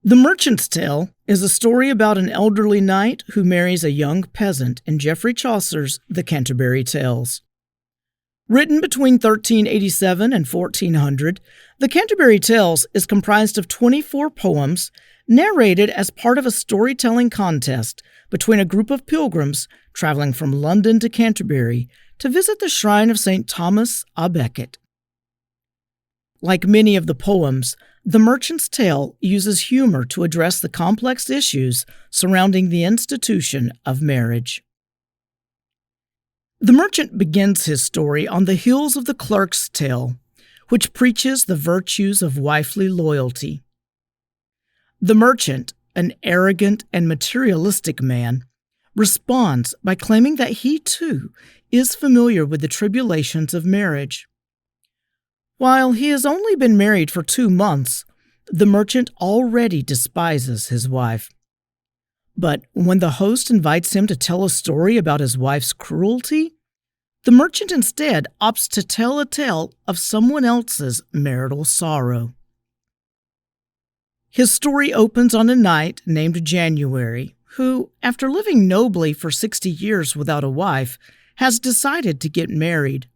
The Merchant's Tale is a story about an elderly knight who marries a young peasant in Geoffrey Chaucer's The Canterbury Tales. Written between 1387 and 1400, The Canterbury Tales is comprised of 24 poems narrated as part of a storytelling contest between a group of pilgrims traveling from London to Canterbury to visit the shrine of St. Thomas à Becket. Like many of the poems, The Merchant's Tale uses humor to address the complex issues surrounding the institution of marriage. The merchant begins his story on the heels of the Clerk's Tale, which preaches the virtues of wifely loyalty. The merchant, an arrogant and materialistic man, responds by claiming that he, too, is familiar with the tribulations of marriage. While he has only been married for 2 months, the merchant already despises his wife. But when the host invites him to tell a story about his wife's cruelty, the merchant instead opts to tell a tale of someone else's marital sorrow. His story opens on a knight named January, who, after living nobly for 60 years without a wife, has decided to get married.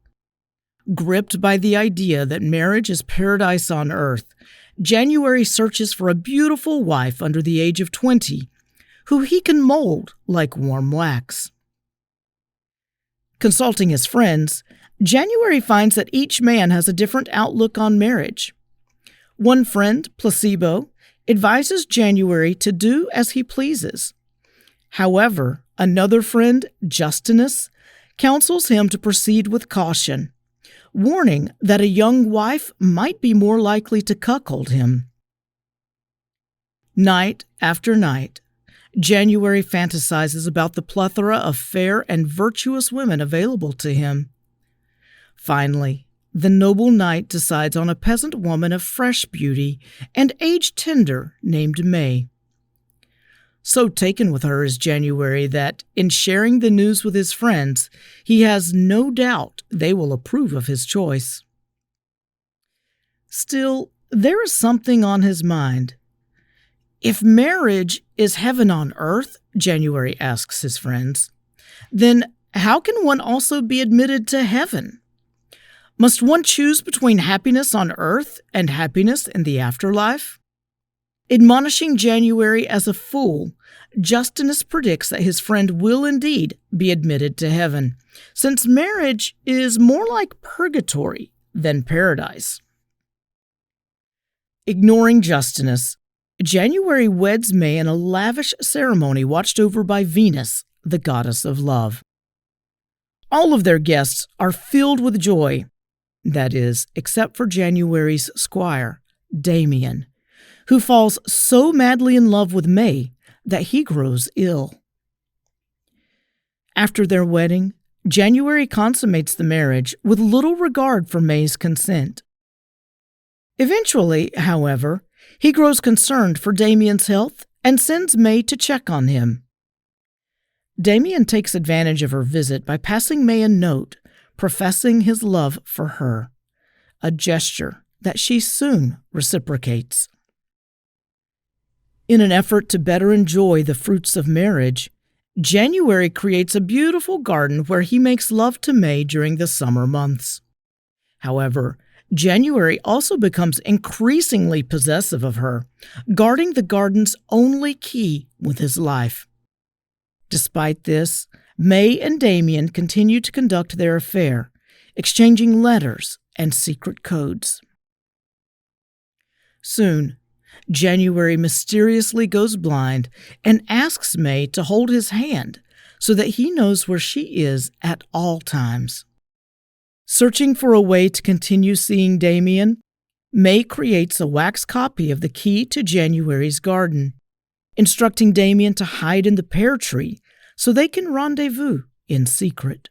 Gripped by the idea that marriage is paradise on earth, January searches for a beautiful wife under the age of 20, who he can mold like warm wax. Consulting his friends, January finds that each man has a different outlook on marriage. One friend, Placebo, advises January to do as he pleases. However, another friend, Justinus, counsels him to proceed with caution, warning that a young wife might be more likely to cuckold him. Night after night, January fantasizes about the plethora of fair and virtuous women available to him. Finally, the noble knight decides on a peasant woman of fresh beauty and age tender named May. So taken with her is January that, in sharing the news with his friends, he has no doubt they will approve of his choice. Still, there is something on his mind. If marriage is heaven on earth, January asks his friends, then how can one also be admitted to heaven? Must one choose between happiness on earth and happiness in the afterlife? Admonishing January as a fool, Justinus predicts that his friend will indeed be admitted to heaven, since marriage is more like purgatory than paradise. Ignoring Justinus, January weds May in a lavish ceremony watched over by Venus, the goddess of love. All of their guests are filled with joy, that is, except for January's squire, Damien, who falls so madly in love with May that he grows ill. After their wedding, January consummates the marriage with little regard for May's consent. Eventually, however, he grows concerned for Damien's health and sends May to check on him. Damien takes advantage of her visit by passing May a note professing his love for her, a gesture that she soon reciprocates. In an effort to better enjoy the fruits of marriage, January creates a beautiful garden where he makes love to May during the summer months. However, January also becomes increasingly possessive of her, guarding the garden's only key with his life. Despite this, May and Damien continue to conduct their affair, exchanging letters and secret codes. Soon, January mysteriously goes blind and asks May to hold his hand so that he knows where she is at all times. Searching for a way to continue seeing Damien, May creates a wax copy of the key to January's garden, instructing Damien to hide in the pear tree so they can rendezvous in secret.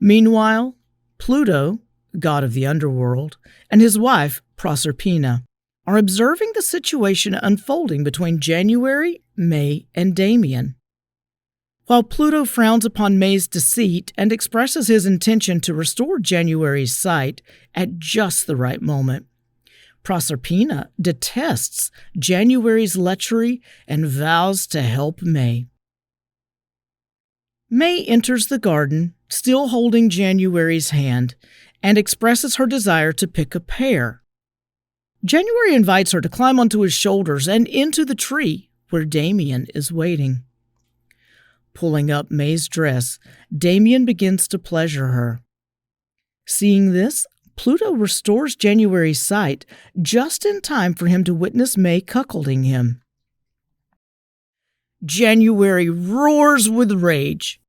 Meanwhile, Pluto, god of the underworld, and his wife, Proserpina, are observing the situation unfolding between January, May, and Damien. While Pluto frowns upon May's deceit and expresses his intention to restore January's sight at just the right moment, Proserpina detests January's lechery and vows to help May. May enters the garden, still holding January's hand, and expresses her desire to pick a pear. January invites her to climb onto his shoulders and into the tree where Damien is waiting. Pulling up May's dress, Damien begins to pleasure her. Seeing this, Pluto restores January's sight just in time for him to witness May cuckolding him. January roars with rage,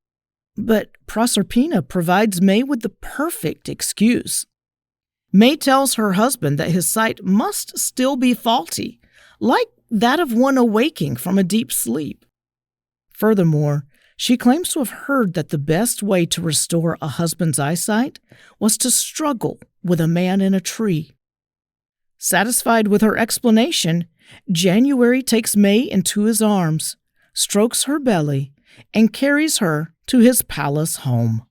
but Proserpina provides May with the perfect excuse. May tells her husband that his sight must still be faulty, like that of one awaking from a deep sleep. Furthermore, she claims to have heard that the best way to restore a husband's eyesight was to struggle with a man in a tree. Satisfied with her explanation, January takes May into his arms, strokes her belly, and carries her to his palace home.